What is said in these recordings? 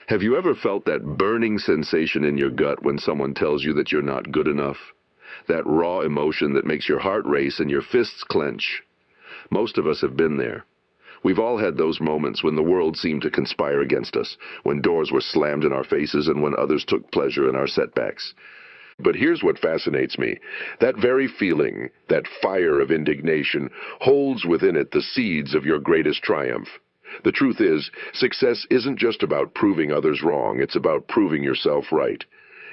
Have you ever felt that burning sensation in your gut when someone tells you that you're not good enough? That raw emotion that makes your heart race and your fists clench? Most of us have been there. We've all had those moments when the world seemed to conspire against us, when doors were slammed in our faces and when others took pleasure in our setbacks. But here's what fascinates me. That very feeling, that fire of indignation, holds within it the seeds of your greatest triumph. The truth is, success isn't just about proving others wrong, it's about proving yourself right.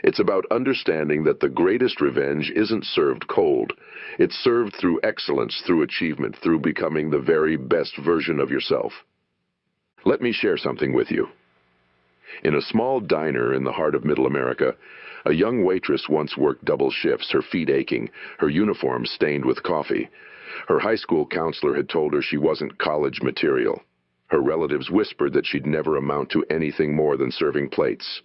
It's about understanding that the greatest revenge isn't served cold. It's served through excellence, through achievement, through becoming the very best version of yourself. Let me share something with you. In a small diner in the heart of Middle America, a young waitress once worked double shifts, her feet aching, her uniform stained with coffee. Her high school counselor had told her she wasn't college material. Her relatives whispered that she'd never amount to anything more than serving plates.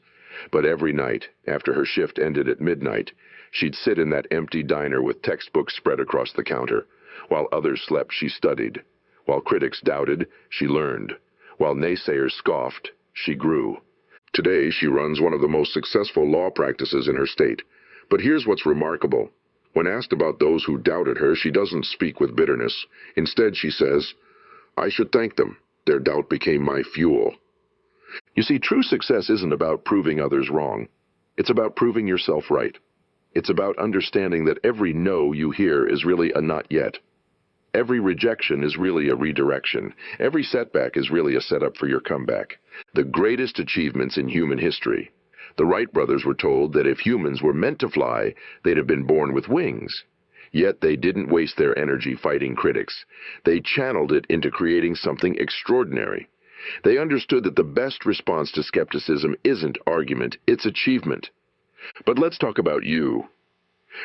But every night, after her shift ended at midnight, she'd sit in that empty diner with textbooks spread across the counter. While others slept, she studied. While critics doubted, she learned. While naysayers scoffed, she grew. Today, she runs one of the most successful law practices in her state. But here's what's remarkable. When asked about those who doubted her, she doesn't speak with bitterness. Instead, she says, "I should thank them. Their doubt became my fuel." You see, true success isn't about proving others wrong. It's about proving yourself right. It's about understanding that every no you hear is really a not yet. Every rejection is really a redirection. Every setback is really a setup for your comeback. The greatest achievements in human history. The Wright brothers were told that if humans were meant to fly, they'd have been born with wings. Yet they didn't waste their energy fighting critics. They channeled it into creating something extraordinary. They understood that the best response to skepticism isn't argument, it's achievement. But let's talk about you.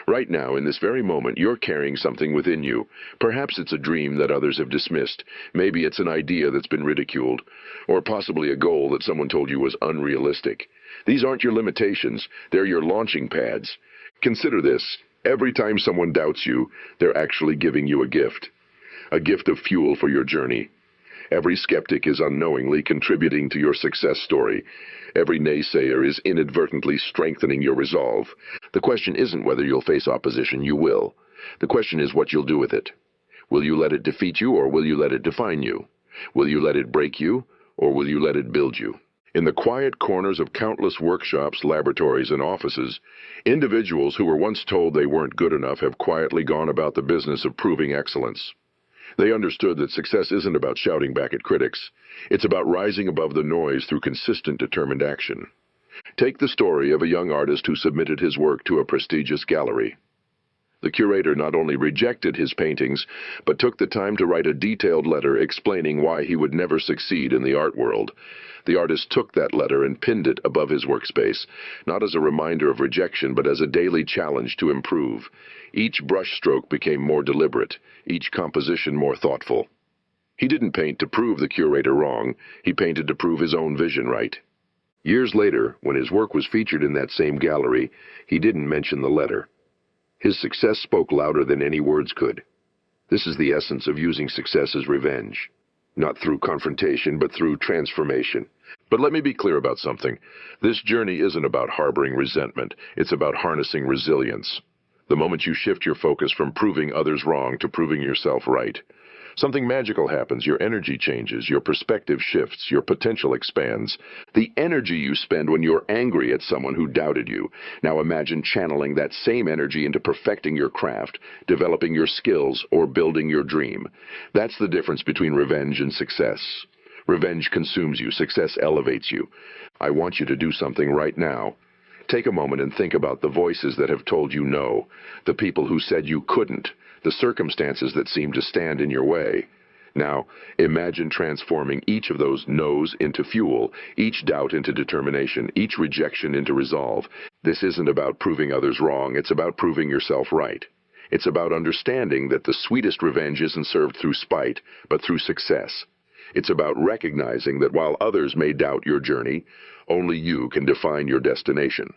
Right now, in this very moment, you're carrying something within you. Perhaps it's a dream that others have dismissed. Maybe it's an idea that's been ridiculed. Or possibly a goal that someone told you was unrealistic. These aren't your limitations. They're your launching pads. Consider this. Every time someone doubts you, they're actually giving you a gift of fuel for your journey. Every skeptic is unknowingly contributing to your success story. Every naysayer is inadvertently strengthening your resolve. The question isn't whether you'll face opposition, you will. The question is what you'll do with it. Will you let it defeat you, or will you let it define you? Will you let it break you, or will you let it build you? In the quiet corners of countless workshops, laboratories, and offices, individuals who were once told they weren't good enough have quietly gone about the business of proving excellence. They understood that success isn't about shouting back at critics. It's about rising above the noise through consistent, determined action. Take the story of a young artist who submitted his work to a prestigious gallery. The curator not only rejected his paintings, but took the time to write a detailed letter explaining why he would never succeed in the art world. The artist took that letter and pinned it above his workspace, not as a reminder of rejection, but as a daily challenge to improve. Each brushstroke became more deliberate, each composition more thoughtful. He didn't paint to prove the curator wrong, he painted to prove his own vision right. Years later, when his work was featured in that same gallery, he didn't mention the letter. His success spoke louder than any words could. This is the essence of using success as revenge. Not through confrontation, but through transformation. But let me be clear about something. This journey isn't about harboring resentment. It's about harnessing resilience. The moment you shift your focus from proving others wrong to proving yourself right, something magical happens. Your energy changes, your perspective shifts, your potential expands. The energy you spend when you're angry at someone who doubted you. Now imagine channeling that same energy into perfecting your craft, developing your skills, or building your dream. That's the difference between revenge and success. Revenge consumes you, success elevates you. I want you to do something right now. Take a moment and think about the voices that have told you no, the people who said you couldn't, the circumstances that seem to stand in your way. Now, imagine transforming each of those no's into fuel, each doubt into determination, each rejection into resolve. This isn't about proving others wrong, it's about proving yourself right. It's about understanding that the sweetest revenge isn't served through spite, but through success. It's about recognizing that while others may doubt your journey, only you can define your destination.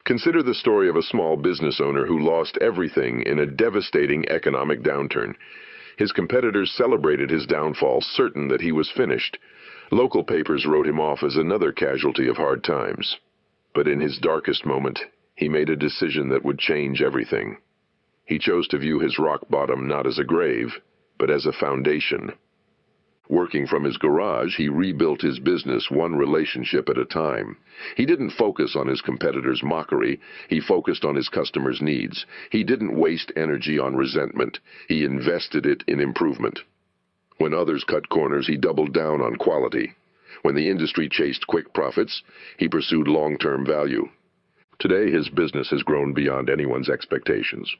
Consider the story of a small business owner who lost everything in a devastating economic downturn. His competitors celebrated his downfall, certain that he was finished. Local papers wrote him off as another casualty of hard times. But in his darkest moment, he made a decision that would change everything. He chose to view his rock bottom not as a grave, but as a foundation. Working from his garage, he rebuilt his business one relationship at a time. He didn't focus on his competitors' mockery. He focused on his customers' needs. He didn't waste energy on resentment. He invested it in improvement. When others cut corners, he doubled down on quality. When the industry chased quick profits, he pursued long-term value. Today, his business has grown beyond anyone's expectations.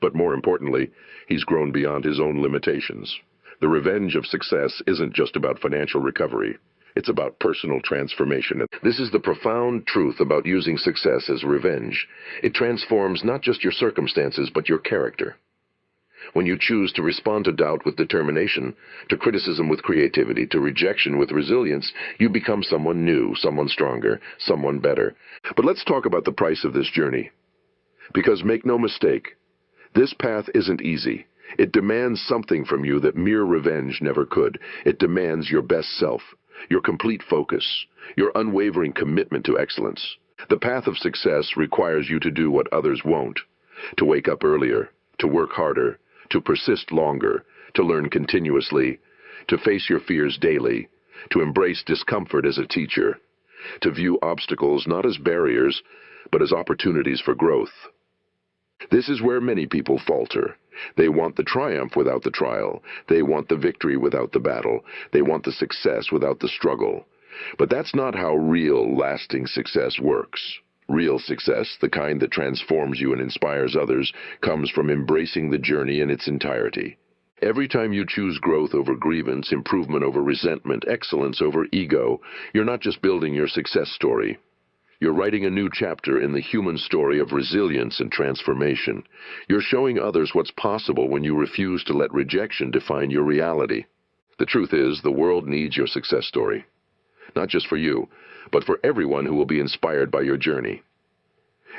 But more importantly, he's grown beyond his own limitations. The revenge of success isn't just about financial recovery. It's about personal transformation. This is the profound truth about using success as revenge. It transforms not just your circumstances, but your character. When you choose to respond to doubt with determination, to criticism with creativity, to rejection with resilience, you become someone new, someone stronger, someone better. But let's talk about the price of this journey. Because make no mistake, this path isn't easy. It demands something from you that mere revenge never could. It demands your best self, your complete focus, your unwavering commitment to excellence. The path of success requires you to do what others won't, to wake up earlier, to work harder, to persist longer, to learn continuously, to face your fears daily, to embrace discomfort as a teacher, to view obstacles not as barriers, but as opportunities for growth. This is where many people falter. They want the triumph without the trial. They want the victory without the battle. They want the success without the struggle. But that's not how real, lasting success works. Real success, the kind that transforms you and inspires others, comes from embracing the journey in its entirety. Every time you choose growth over grievance, improvement over resentment, excellence over ego, you're not just building your success story. You're writing a new chapter in the human story of resilience and transformation. You're showing others what's possible when you refuse to let rejection define your reality. The truth is, the world needs your success story. Not just for you, but for everyone who will be inspired by your journey.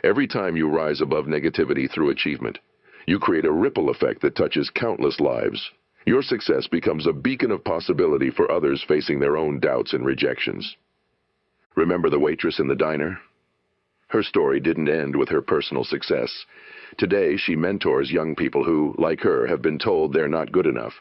Every time you rise above negativity through achievement, you create a ripple effect that touches countless lives. Your success becomes a beacon of possibility for others facing their own doubts and rejections. Remember the waitress in the diner? Her story didn't end with her personal success. Today, she mentors young people who, like her, have been told they're not good enough.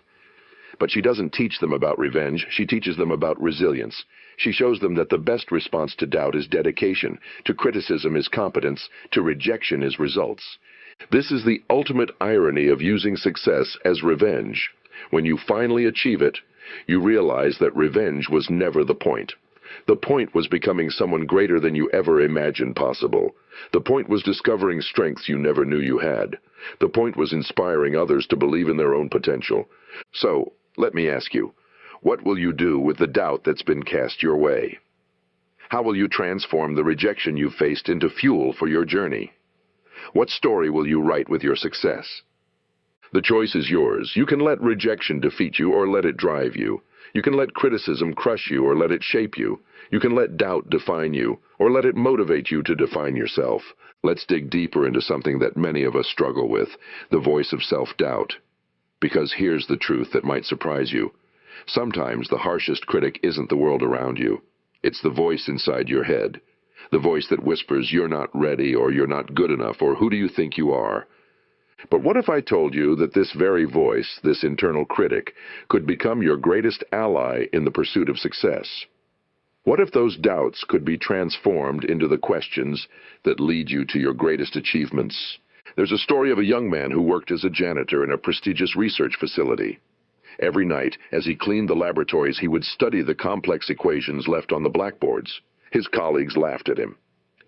But she doesn't teach them about revenge. She teaches them about resilience. She shows them that the best response to doubt is dedication, to criticism is competence, to rejection is results. This is the ultimate irony of using success as revenge. When you finally achieve it, you realize that revenge was never the point. The point was becoming someone greater than you ever imagined possible. The point was discovering strengths you never knew you had. The point was inspiring others to believe in their own potential. So, let me ask you, what will you do with the doubt that's been cast your way? How will you transform the rejection you faced into fuel for your journey? What story will you write with your success? The choice is yours. You can let rejection defeat you or let it drive you. You can let criticism crush you or let it shape you. You can let doubt define you or let it motivate you to define yourself. Let's dig deeper into something that many of us struggle with, the voice of self-doubt. Because here's the truth that might surprise you. Sometimes the harshest critic isn't the world around you. It's the voice inside your head. The voice that whispers, you're not ready, or you're not good enough, or who do you think you are? But what if I told you that this very voice, this internal critic, could become your greatest ally in the pursuit of success? What if those doubts could be transformed into the questions that lead you to your greatest achievements? There's a story of a young man who worked as a janitor in a prestigious research facility. Every night, as he cleaned the laboratories, he would study the complex equations left on the blackboards. His colleagues laughed at him.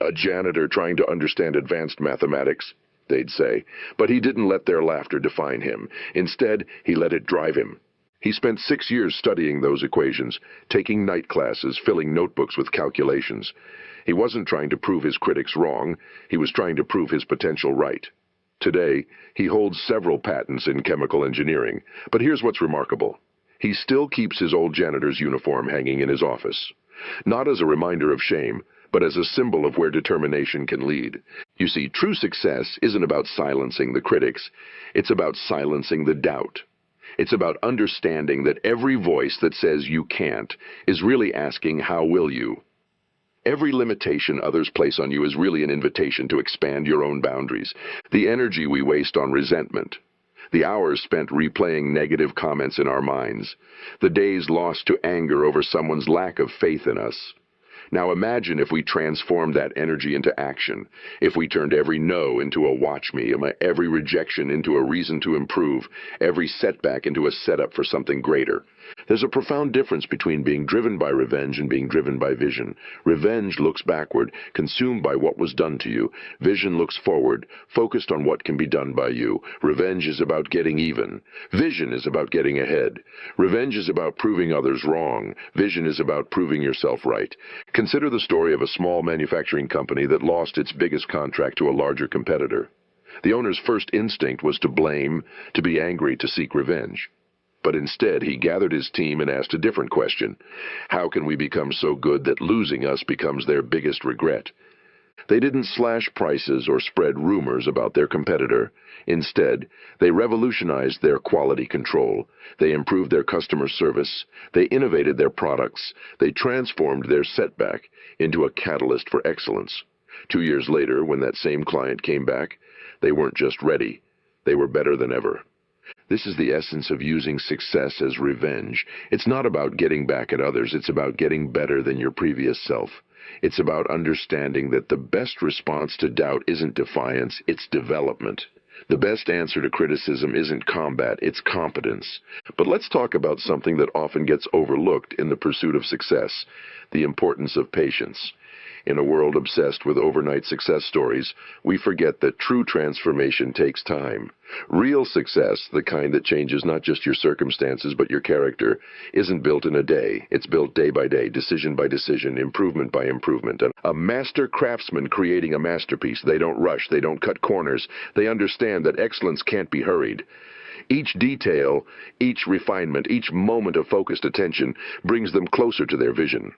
A janitor trying to understand advanced mathematics, they'd say, but he didn't let their laughter define him. Instead, he let it drive him. He spent 6 years studying those equations, taking night classes, filling notebooks with calculations. He wasn't trying to prove his critics wrong. He was trying to prove his potential right. Today, he holds several patents in chemical engineering. But here's what's remarkable. He still keeps his old janitor's uniform hanging in his office. Not as a reminder of shame, but as a symbol of where determination can lead. You see, true success isn't about silencing the critics. It's about silencing the doubt. It's about understanding that every voice that says you can't is really asking, how will you? Every limitation others place on you is really an invitation to expand your own boundaries. The energy we waste on resentment, the hours spent replaying negative comments in our minds, the days lost to anger over someone's lack of faith in us. Now imagine if we transformed that energy into action, if we turned every no into a watch me, every rejection into a reason to improve, every setback into a setup for something greater. There's a profound difference between being driven by revenge and being driven by vision. Revenge looks backward, consumed by what was done to you. Vision looks forward, focused on what can be done by you. Revenge is about getting even. Vision is about getting ahead. Revenge is about proving others wrong. Vision is about proving yourself right. Consider the story of a small manufacturing company that lost its biggest contract to a larger competitor. The owner's first instinct was to blame, to be angry, to seek revenge. But instead, he gathered his team and asked a different question. How can we become so good that losing us becomes their biggest regret? They didn't slash prices or spread rumors about their competitor. Instead, they revolutionized their quality control. They improved their customer service. They innovated their products. They transformed their setback into a catalyst for excellence. 2 years later, when that same client came back, they weren't just ready. They were better than ever. This is the essence of using success as revenge. It's not about getting back at others. It's about getting better than your previous self. It's about understanding that the best response to doubt isn't defiance, it's development. The best answer to criticism isn't combat, it's competence. But let's talk about something that often gets overlooked in the pursuit of success: the importance of patience. In a world obsessed with overnight success stories, we forget that true transformation takes time. Real success, the kind that changes not just your circumstances but your character, isn't built in a day. It's built day by day, decision by decision, improvement by improvement. A master craftsman creating a masterpiece. They don't rush, they don't cut corners. They understand that excellence can't be hurried. Each detail, each refinement, each moment of focused attention brings them closer to their vision.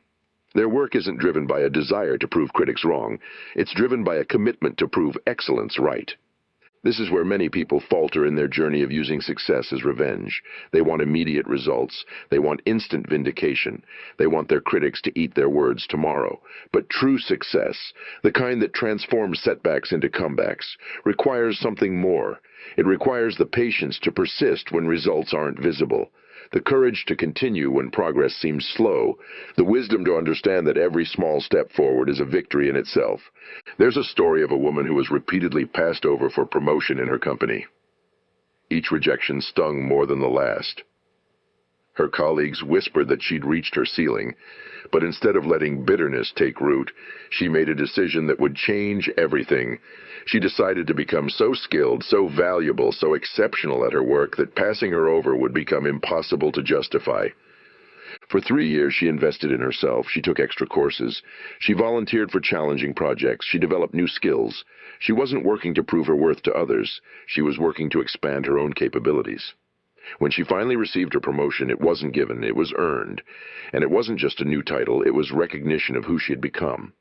Their work isn't driven by a desire to prove critics wrong. It's driven by a commitment to prove excellence right. This is where many people falter in their journey of using success as revenge. They want immediate results. They want instant vindication. They want their critics to eat their words tomorrow. But true success, the kind that transforms setbacks into comebacks, requires something more. It requires the patience to persist when results aren't visible, the courage to continue when progress seems slow, the wisdom to understand that every small step forward is a victory in itself. There's a story of a woman who was repeatedly passed over for promotion in her company. Each rejection stung more than the last. Her colleagues whispered that she'd reached her ceiling, but instead of letting bitterness take root, she made a decision that would change everything. She decided to become so skilled, so valuable, so exceptional at her work that passing her over would become impossible to justify. For 3 years, she invested in herself. She took extra courses. She volunteered for challenging projects. She developed new skills. She wasn't working to prove her worth to others. She was working to expand her own capabilities. When she finally received her promotion, it wasn't given, it was earned. And it wasn't just a new title, it was recognition of who she had become.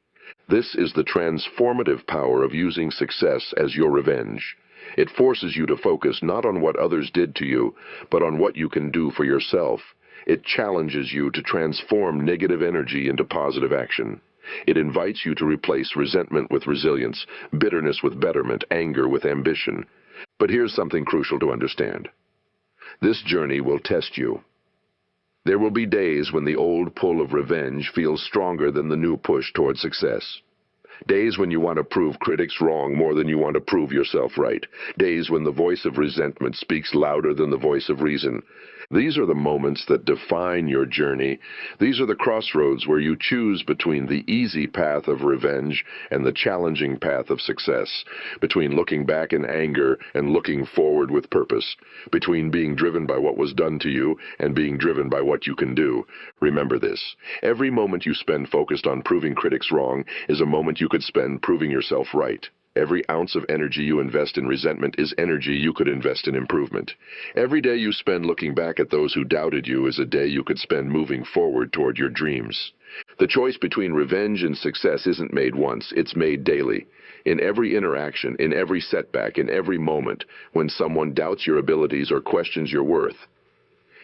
This is the transformative power of using success as your revenge. It forces you to focus not on what others did to you, but on what you can do for yourself. It challenges you to transform negative energy into positive action. It invites you to replace resentment with resilience, bitterness with betterment, anger with ambition. But here's something crucial to understand. This journey will test you. There will be days when the old pull of revenge feels stronger than the new push toward success. Days when you want to prove critics wrong more than you want to prove yourself right. Days when the voice of resentment speaks louder than the voice of reason. These are the moments that define your journey. These are the crossroads where you choose between the easy path of revenge and the challenging path of success, between looking back in anger and looking forward with purpose, between being driven by what was done to you and being driven by what you can do. Remember this: every moment you spend focused on proving critics wrong is a moment you could spend proving yourself right. Every ounce of energy you invest in resentment is energy you could invest in improvement. Every day you spend looking back at those who doubted you is a day you could spend moving forward toward your dreams. The choice between revenge and success isn't made once, it's made daily. In every interaction, in every setback, in every moment, when someone doubts your abilities or questions your worth.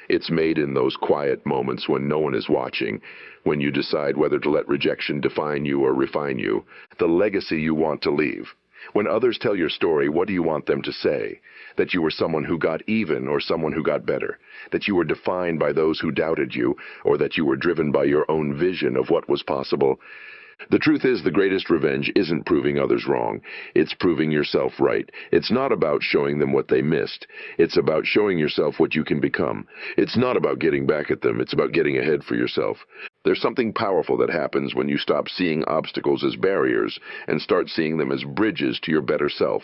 It's made in those quiet moments when no one is watching, when you decide whether to let rejection define you or refine you, the legacy you want to leave. When others tell your story, what do you want them to say? That you were someone who got even or someone who got better? That you were defined by those who doubted you, or that you were driven by your own vision of what was possible? The truth is, the greatest revenge isn't proving others wrong. It's proving yourself right. It's not about showing them what they missed. It's about showing yourself what you can become. It's not about getting back at them. It's about getting ahead for yourself. There's something powerful that happens when you stop seeing obstacles as barriers and start seeing them as bridges to your better self.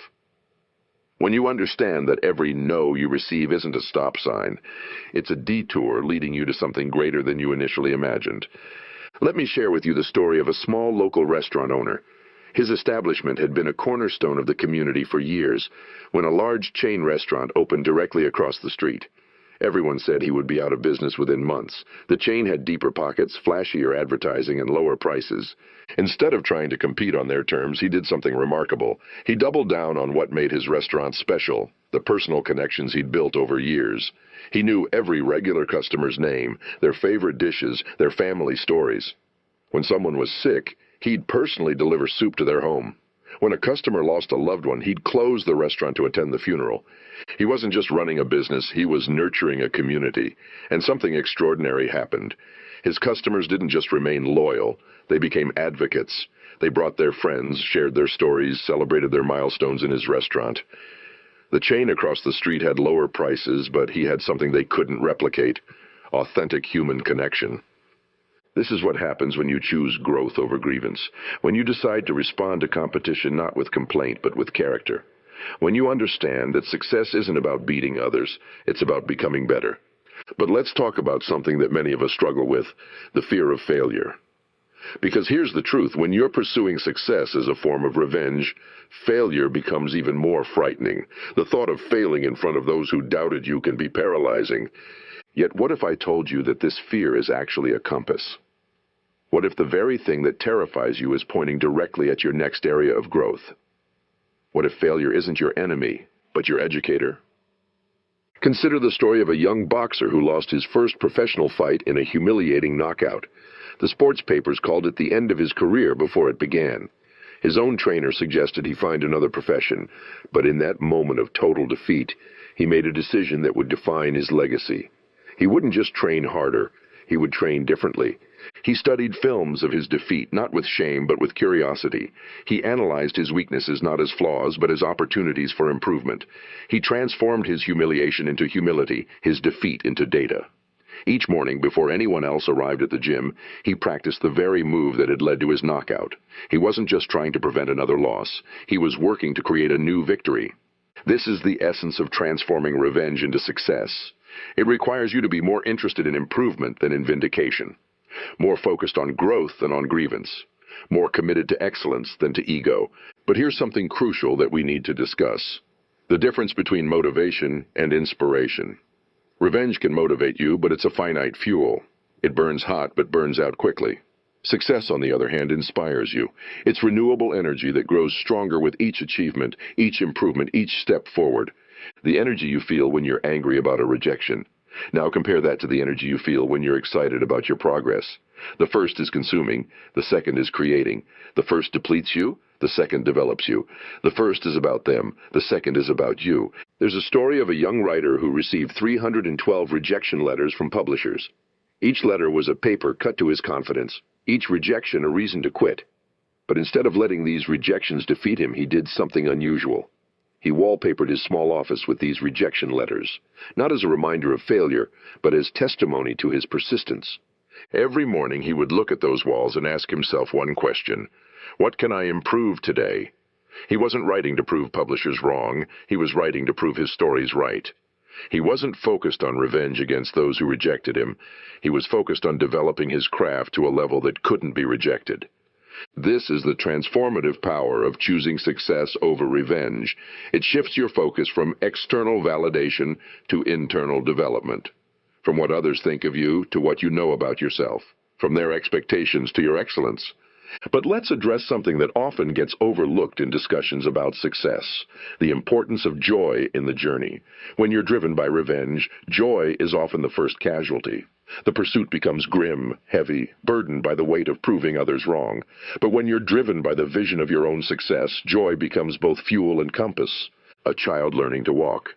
When you understand that every no you receive isn't a stop sign, it's a detour leading you to something greater than you initially imagined. Let me share with you the story of a small local restaurant owner. His establishment had been a cornerstone of the community for years, when a large chain restaurant opened directly across the street. Everyone said he would be out of business within months. The chain had deeper pockets, flashier advertising, and lower prices. Instead of trying to compete on their terms, he did something remarkable. He doubled down on what made his restaurant special, the personal connections he'd built over years. He knew every regular customer's name, their favorite dishes, their family stories. When someone was sick, he'd personally deliver soup to their home. When a customer lost a loved one, he'd close the restaurant to attend the funeral. He wasn't just running a business, he was nurturing a community. And something extraordinary happened. His customers didn't just remain loyal, they became advocates. They brought their friends, shared their stories, celebrated their milestones in his restaurant. The chain across the street had lower prices, but he had something they couldn't replicate: authentic human connection. This is what happens when you choose growth over grievance, when you decide to respond to competition not with complaint but with character, when you understand that success isn't about beating others, it's about becoming better. But let's talk about something that many of us struggle with: the fear of failure. Because here's the truth: when you're pursuing success as a form of revenge, failure becomes even more frightening. The thought of failing in front of those who doubted you can be paralyzing. Yet what if I told you that this fear is actually a compass? What if the very thing that terrifies you is pointing directly at your next area of growth? What if failure isn't your enemy, but your educator? Consider the story of a young boxer who lost his first professional fight in a humiliating knockout. The sports papers called it the end of his career before it began. His own trainer suggested he find another profession, but in that moment of total defeat, he made a decision that would define his legacy. He wouldn't just train harder, he would train differently. He studied films of his defeat, not with shame, but with curiosity. He analyzed his weaknesses not as flaws, but as opportunities for improvement. He transformed his humiliation into humility, his defeat into data. Each morning, before anyone else arrived at the gym, he practiced the very move that had led to his knockout. He wasn't just trying to prevent another loss. He was working to create a new victory. This is the essence of transforming revenge into success. It requires you to be more interested in improvement than in vindication, more focused on growth than on grievance, more committed to excellence than to ego. But here's something crucial that we need to discuss: the difference between motivation and inspiration. Revenge can motivate you, but it's a finite fuel. It burns hot, but burns out quickly. Success, on the other hand, inspires you. It's renewable energy that grows stronger with each achievement, each improvement, each step forward. The energy you feel when you're angry about a rejection. Now compare that to the energy you feel when you're excited about your progress. The first is consuming, the second is creating. The first depletes you, the second develops you. The first is about them, the second is about you. There's a story of a young writer who received 312 rejection letters from publishers. Each letter was a paper cut to his confidence, each rejection a reason to quit. But instead of letting these rejections defeat him, he did something unusual. He wallpapered his small office with these rejection letters, not as a reminder of failure, but as testimony to his persistence. Every morning he would look at those walls and ask himself one question: what can I improve today? He wasn't writing to prove publishers wrong, he was writing to prove his stories right. He wasn't focused on revenge against those who rejected him, he was focused on developing his craft to a level that couldn't be rejected. This is the transformative power of choosing success over revenge. It shifts your focus from external validation to internal development, from what others think of you to what you know about yourself, from their expectations to your excellence. But let's address something that often gets overlooked in discussions about success: the importance of joy in the journey. When you're driven by revenge, joy is often the first casualty. The pursuit becomes grim, heavy, burdened by the weight of proving others wrong. But when you're driven by the vision of your own success, joy becomes both fuel and compass. A child learning to walk.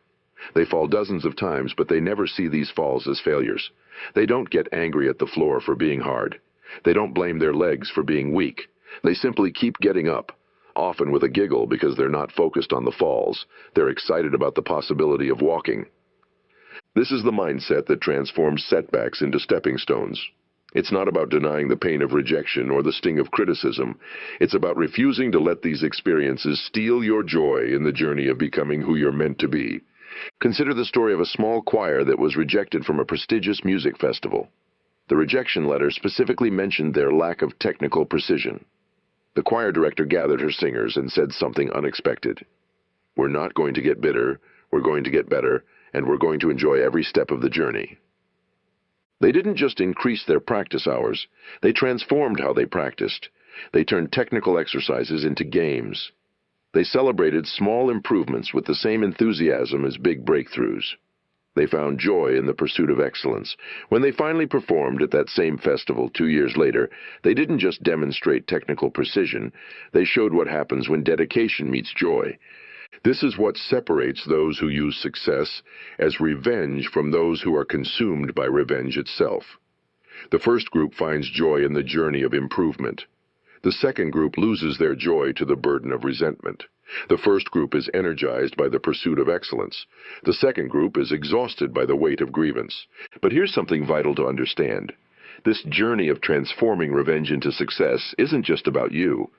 They fall dozens of times, but they never see these falls as failures. They don't get angry at the floor for being hard. They don't blame their legs for being weak. They simply keep getting up, often with a giggle because they're not focused on the falls. They're excited about the possibility of walking. This is the mindset that transforms setbacks into stepping stones. It's not about denying the pain of rejection or the sting of criticism. It's about refusing to let these experiences steal your joy in the journey of becoming who you're meant to be. Consider the story of a small choir that was rejected from a prestigious music festival. The rejection letter specifically mentioned their lack of technical precision. The choir director gathered her singers and said something unexpected. "We're not going to get bitter, we're going to get better, and we're going to enjoy every step of the journey." They didn't just increase their practice hours, they transformed how they practiced. They turned technical exercises into games. They celebrated small improvements with the same enthusiasm as big breakthroughs. They found joy in the pursuit of excellence. When they finally performed at that same festival 2 years later, they didn't just demonstrate technical precision, they showed what happens when dedication meets joy. This is what separates those who use success as revenge from those who are consumed by revenge itself. The first group finds joy in the journey of improvement. The second group loses their joy to the burden of resentment. The first group is energized by the pursuit of excellence. The second group is exhausted by the weight of grievance. But here's something vital to understand. This journey of transforming revenge into success isn't just about you.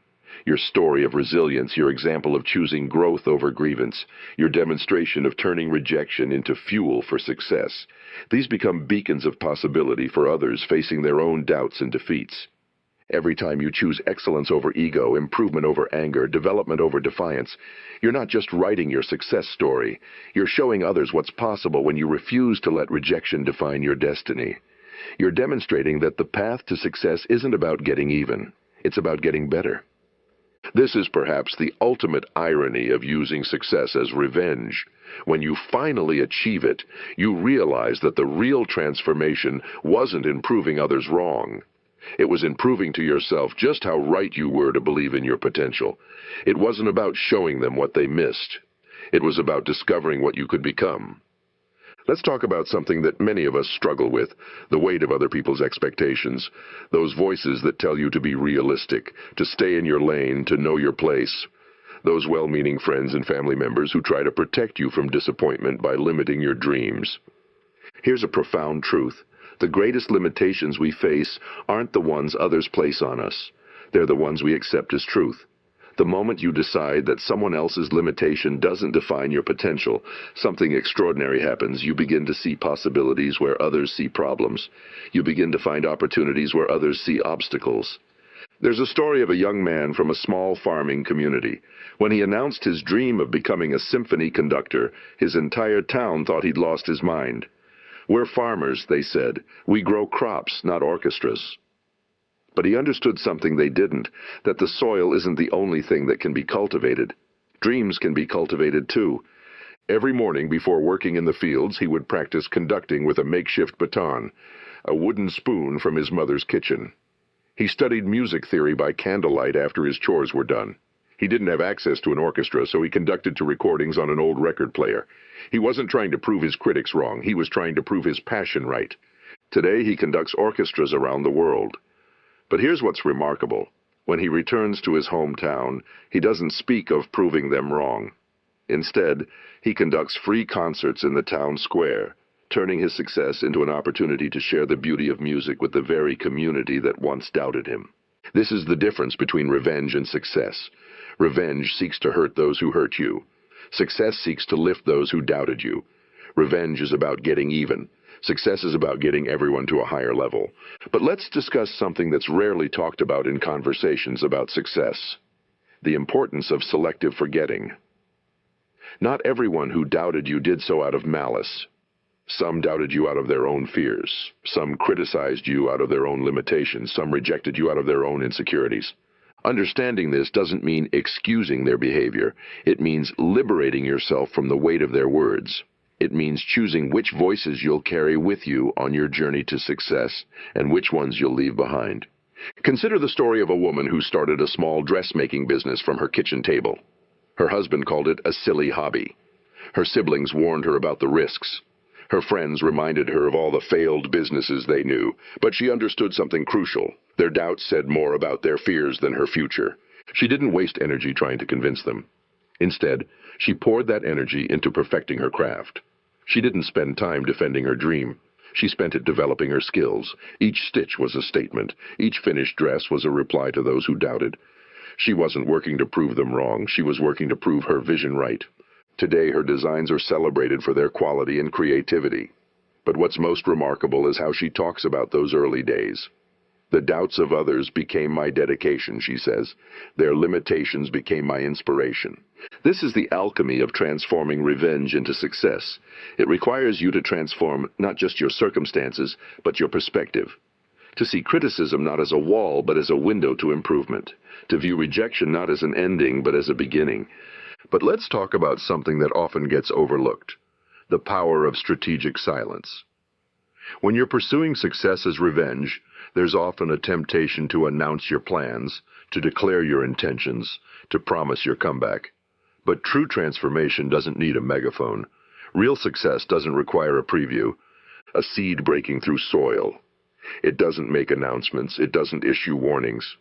Your story of resilience, your example of choosing growth over grievance, your demonstration of turning rejection into fuel for success. These become beacons of possibility for others facing their own doubts and defeats. Every time you choose excellence over ego, improvement over anger, development over defiance, you're not just writing your success story. You're showing others what's possible when you refuse to let rejection define your destiny. You're demonstrating that the path to success isn't about getting even. It's about getting better. This is perhaps the ultimate irony of using success as revenge. When you finally achieve it, you realize that the real transformation wasn't in proving others wrong. It was in proving to yourself just how right you were to believe in your potential. It wasn't about showing them what they missed. It was about discovering what you could become. Let's talk about something that many of us struggle with: the weight of other people's expectations. Those voices that tell you to be realistic, to stay in your lane, to know your place. Those well-meaning friends and family members who try to protect you from disappointment by limiting your dreams. Here's a profound truth. The greatest limitations we face aren't the ones others place on us. They're the ones we accept as truth. The moment you decide that someone else's limitation doesn't define your potential, something extraordinary happens. You begin to see possibilities where others see problems. You begin to find opportunities where others see obstacles. There's a story of a young man from a small farming community. When he announced his dream of becoming a symphony conductor, his entire town thought he'd lost his mind. "We're farmers," they said. "We grow crops, not orchestras." But he understood something they didn't, that the soil isn't the only thing that can be cultivated. Dreams can be cultivated too. Every morning before working in the fields, he would practice conducting with a makeshift baton, a wooden spoon from his mother's kitchen. He studied music theory by candlelight after his chores were done. He didn't have access to an orchestra, so he conducted to recordings on an old record player. He wasn't trying to prove his critics wrong. He was trying to prove his passion right. Today, he conducts orchestras around the world. But here's what's remarkable. When he returns to his hometown, he doesn't speak of proving them wrong. Instead, he conducts free concerts in the town square, turning his success into an opportunity to share the beauty of music with the very community that once doubted him. This is the difference between revenge and success. Revenge seeks to hurt those who hurt you. Success seeks to lift those who doubted you. Revenge is about getting even. Success is about getting everyone to a higher level. But let's discuss something that's rarely talked about in conversations about success: the importance of selective forgetting. Not everyone who doubted you did so out of malice. Some doubted you out of their own fears. Some criticized you out of their own limitations. Some rejected you out of their own insecurities. Understanding this doesn't mean excusing their behavior. It means liberating yourself from the weight of their words. It means choosing which voices you'll carry with you on your journey to success and which ones you'll leave behind. Consider the story of a woman who started a small dressmaking business from her kitchen table. Her husband called it a silly hobby. Her siblings warned her about the risks. Her friends reminded her of all the failed businesses they knew, but she understood something crucial. Their doubts said more about their fears than her future. She didn't waste energy trying to convince them. Instead, she poured that energy into perfecting her craft. She didn't spend time defending her dream. She spent it developing her skills. Each stitch was a statement. Each finished dress was a reply to those who doubted. She wasn't working to prove them wrong. She was working to prove her vision right. Today, her designs are celebrated for their quality and creativity. But what's most remarkable is how she talks about those early days. The doubts of others became my dedication, she says. Their limitations became my inspiration. This is the alchemy of transforming revenge into success. It requires you to transform not just your circumstances, but your perspective. To see criticism not as a wall, but as a window to improvement. To view rejection not as an ending, but as a beginning. But let's talk about something that often gets overlooked: the power of strategic silence. When you're pursuing success as revenge, there's often a temptation to announce your plans, to declare your intentions, to promise your comeback. But true transformation doesn't need a megaphone. Real success doesn't require a preview, a seed breaking through soil. It doesn't make announcements. It doesn't issue warnings.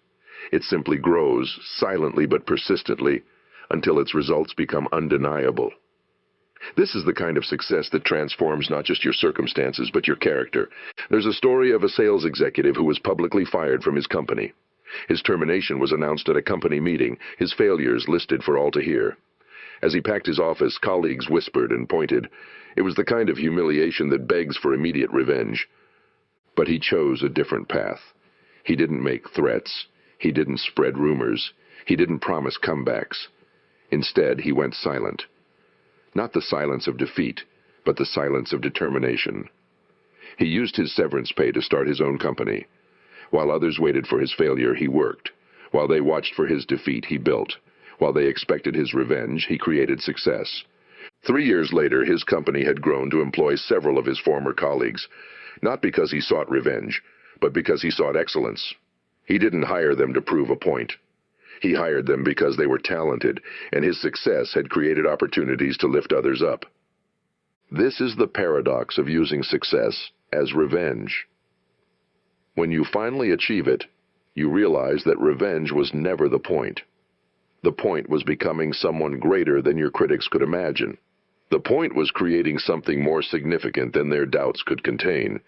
It simply grows, silently but persistently, until its results become undeniable. This is the kind of success that transforms not just your circumstances, but your character. There's a story of a sales executive who was publicly fired from his company. His termination was announced at a company meeting, his failures listed for all to hear. As he packed his office, colleagues whispered and pointed. It was the kind of humiliation that begs for immediate revenge. But he chose a different path. He didn't make threats. He didn't spread rumors. He didn't promise comebacks. Instead, he went silent. Not the silence of defeat, but the silence of determination. He used his severance pay to start his own company. While others waited for his failure, he worked. While they watched for his defeat, he built. While they expected his revenge, he created success. 3 years later, his company had grown to employ several of his former colleagues, not because he sought revenge, but because he sought excellence. He didn't hire them to prove a point. He hired them because they were talented, and his success had created opportunities to lift others up. This is the paradox of using success as revenge. When you finally achieve it, you realize that revenge was never the point. The point was becoming someone greater than your critics could imagine. The point was creating something more significant than their doubts could contain.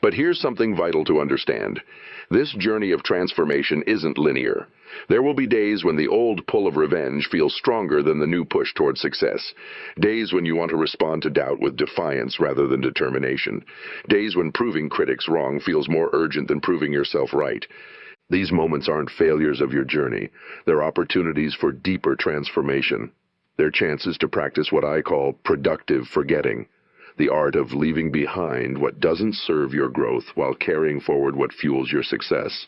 But here's something vital to understand. This journey of transformation isn't linear. There will be days when the old pull of revenge feels stronger than the new push toward success. Days when you want to respond to doubt with defiance rather than determination. Days when proving critics wrong feels more urgent than proving yourself right. These moments aren't failures of your journey. They're opportunities for deeper transformation. They're chances to practice what I call productive forgetting. The art of leaving behind what doesn't serve your growth while carrying forward what fuels your success.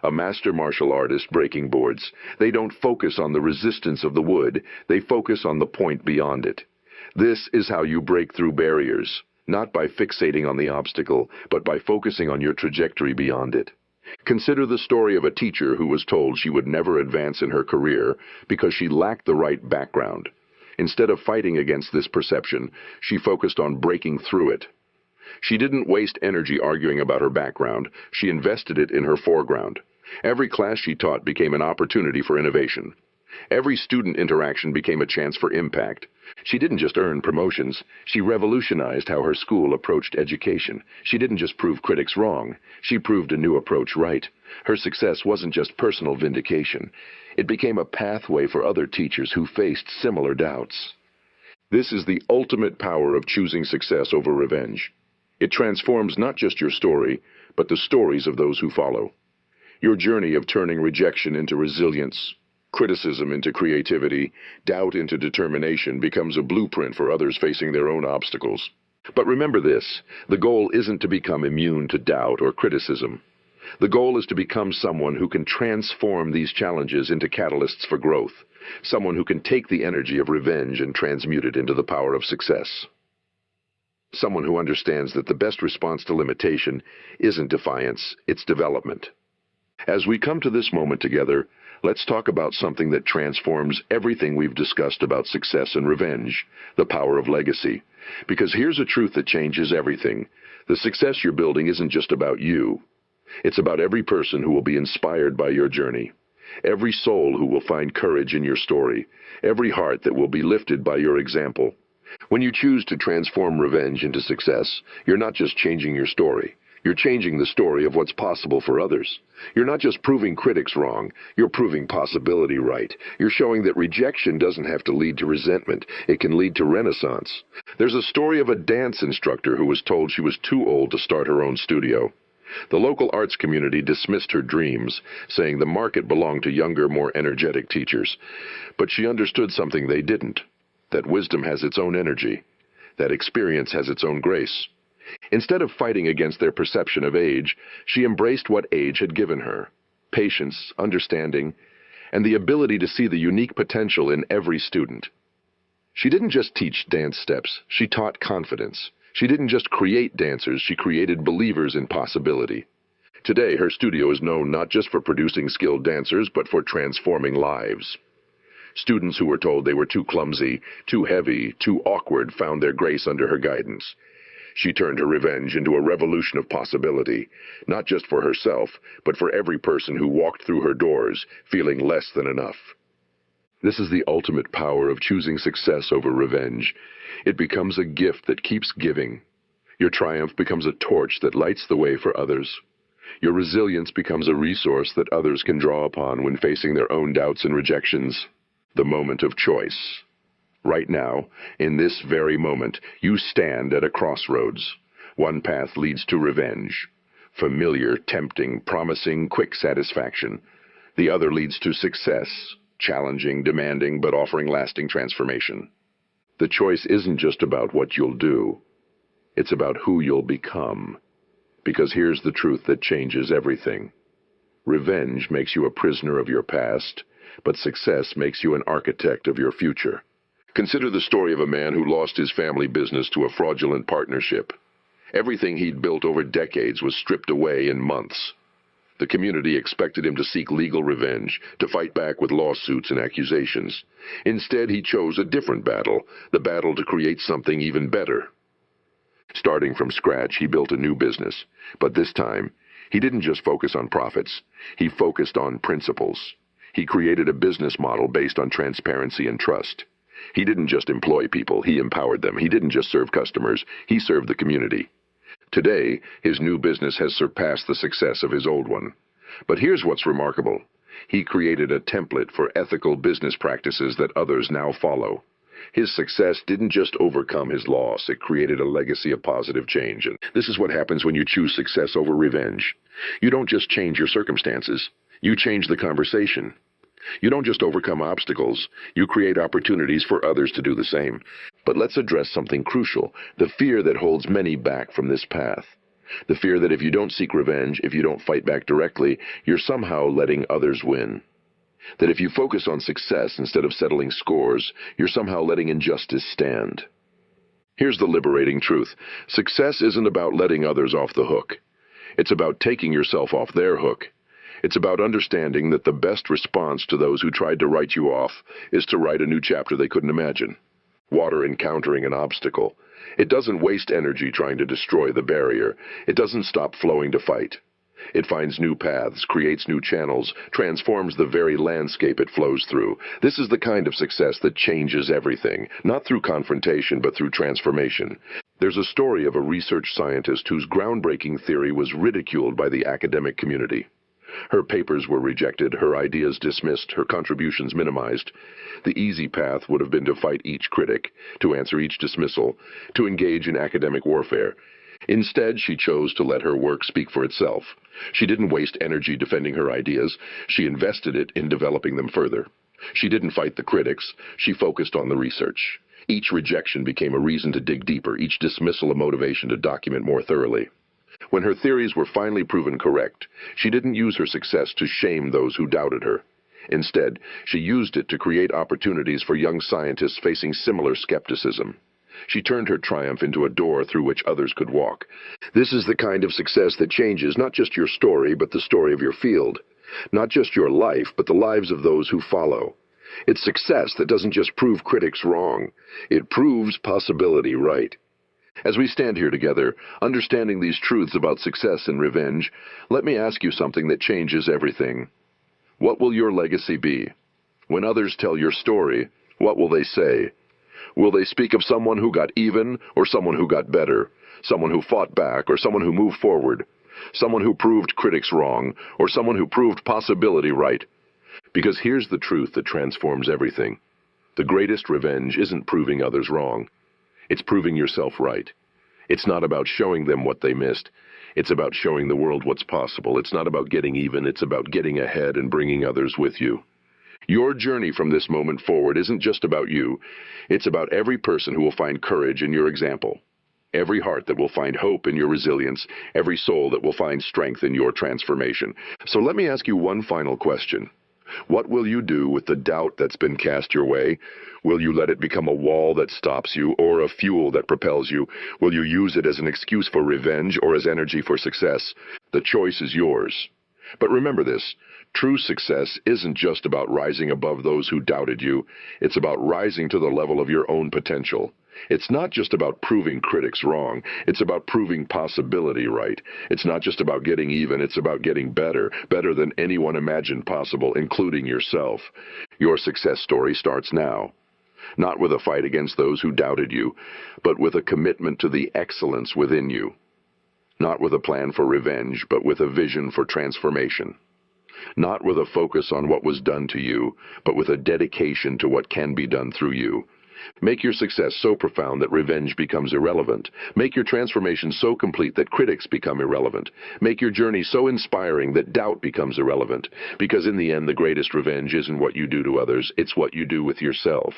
A master martial artist breaking boards, they don't focus on the resistance of the wood, they focus on the point beyond it. This is how you break through barriers, not by fixating on the obstacle, but by focusing on your trajectory beyond it. Consider the story of a teacher who was told she would never advance in her career because she lacked the right background. Instead of fighting against this perception, she focused on breaking through it. She didn't waste energy arguing about her background. She invested it in her foreground. Every class she taught became an opportunity for innovation. Every student interaction became a chance for impact. She didn't just earn promotions. She revolutionized how her school approached education. She didn't just prove critics wrong. She proved a new approach right. Her success wasn't just personal vindication. It became a pathway for other teachers who faced similar doubts. This is the ultimate power of choosing success over revenge. It transforms not just your story, but the stories of those who follow. Your journey of turning rejection into resilience, criticism into creativity, doubt into determination becomes a blueprint for others facing their own obstacles. But remember this, the goal isn't to become immune to doubt or criticism. The goal is to become someone who can transform these challenges into catalysts for growth, someone who can take the energy of revenge and transmute it into the power of success. Someone who understands that the best response to limitation isn't defiance, it's development. As we come to this moment together, let's talk about something that transforms everything we've discussed about success and revenge, the power of legacy. Because here's a truth that changes everything. The success you're building isn't just about you. It's about every person who will be inspired by your journey, every soul who will find courage in your story, every heart that will be lifted by your example. When you choose to transform revenge into success, you're not just changing your story. You're changing the story of what's possible for others. You're not just proving critics wrong, you're proving possibility right. You're showing that rejection doesn't have to lead to resentment, it can lead to renaissance. There's a story of a dance instructor who was told she was too old to start her own studio. The local arts community dismissed her dreams, saying the market belonged to younger, more energetic teachers. But she understood something they didn't, that wisdom has its own energy, that experience has its own grace. Instead of fighting against their perception of age, she embraced what age had given her: patience, understanding, and the ability to see the unique potential in every student. She didn't just teach dance steps, she taught confidence. She didn't just create dancers, she created believers in possibility. Today, her studio is known not just for producing skilled dancers, but for transforming lives. Students who were told they were too clumsy, too heavy, too awkward found their grace under her guidance. She turned her revenge into a revolution of possibility, not just for herself, but for every person who walked through her doors, feeling less than enough. This is the ultimate power of choosing success over revenge. It becomes a gift that keeps giving. Your triumph becomes a torch that lights the way for others. Your resilience becomes a resource that others can draw upon when facing their own doubts and rejections. The moment of choice. Right now, in this very moment, you stand at a crossroads. One path leads to revenge. Familiar, tempting, promising, quick satisfaction. The other leads to success. Challenging, demanding, but offering lasting transformation. The choice isn't just about what you'll do. It's about who you'll become. Because here's the truth that changes everything. Revenge makes you a prisoner of your past, but success makes you an architect of your future. Consider the story of a man who lost his family business to a fraudulent partnership. Everything he'd built over decades was stripped away in months. The community expected him to seek legal revenge, to fight back with lawsuits and accusations. Instead, he chose a different battle, the battle to create something even better. Starting from scratch, he built a new business. But this time, he didn't just focus on profits. He focused on principles. He created a business model based on transparency and trust. He didn't just employ people, he empowered them. He didn't just serve customers, he served the community. Today, his new business has surpassed the success of his old one. But here's what's remarkable. He created a template for ethical business practices that others now follow. His success didn't just overcome his loss, it created a legacy of positive change. And this is what happens when you choose success over revenge. You don't just change your circumstances, you change the conversation. You don't just overcome obstacles, you create opportunities for others to do the same. But let's address something crucial, the fear that holds many back from this path. The fear that if you don't seek revenge, if you don't fight back directly, you're somehow letting others win. That if you focus on success instead of settling scores, you're somehow letting injustice stand. Here's the liberating truth. Success isn't about letting others off the hook. It's about taking yourself off their hook. It's about understanding that the best response to those who tried to write you off is to write a new chapter they couldn't imagine. Water encountering an obstacle. It doesn't waste energy trying to destroy the barrier. It doesn't stop flowing to fight. It finds new paths, creates new channels, transforms the very landscape it flows through. This is the kind of success that changes everything, not through confrontation, but through transformation. There's a story of a research scientist whose groundbreaking theory was ridiculed by the academic community. Her papers were rejected, her ideas dismissed, her contributions minimized. The easy path would have been to fight each critic, to answer each dismissal, to engage in academic warfare. Instead, she chose to let her work speak for itself. She didn't waste energy defending her ideas, she invested it in developing them further. She didn't fight the critics, she focused on the research. Each rejection became a reason to dig deeper, each dismissal a motivation to document more thoroughly. When her theories were finally proven correct, she didn't use her success to shame those who doubted her. Instead, she used it to create opportunities for young scientists facing similar skepticism. She turned her triumph into a door through which others could walk. This is the kind of success that changes not just your story, but the story of your field. Not just your life, but the lives of those who follow. It's success that doesn't just prove critics wrong. It proves possibility right. As we stand here together, understanding these truths about success and revenge, let me ask you something that changes everything. What will your legacy be? When others tell your story, what will they say? Will they speak of someone who got even, or someone who got better? Someone who fought back, or someone who moved forward? Someone who proved critics wrong, or someone who proved possibility right? Because here's the truth that transforms everything. The greatest revenge isn't proving others wrong. It's proving yourself right. It's not about showing them what they missed. It's about showing the world what's possible. It's not about getting even. It's about getting ahead and bringing others with you. Your journey from this moment forward isn't just about you. It's about every person who will find courage in your example. Every heart that will find hope in your resilience. Every soul that will find strength in your transformation. So let me ask you one final question. What will you do with the doubt that's been cast your way? Will you let it become a wall that stops you, or a fuel that propels you? Will you use it as an excuse for revenge or as energy for success? The choice is yours. But remember this, true success isn't just about rising above those who doubted you. It's about rising to the level of your own potential. It's not just about proving critics wrong. It's about proving possibility right. It's not just about getting even. It's about getting better, better than anyone imagined possible, including yourself. Your success story starts now. Not with a fight against those who doubted you, but with a commitment to the excellence within you. Not with a plan for revenge, but with a vision for transformation. Not with a focus on what was done to you, but with a dedication to what can be done through you. Make your success so profound that revenge becomes irrelevant. Make your transformation so complete that critics become irrelevant. Make your journey so inspiring that doubt becomes irrelevant. Because in the end, the greatest revenge isn't what you do to others, it's what you do with yourself.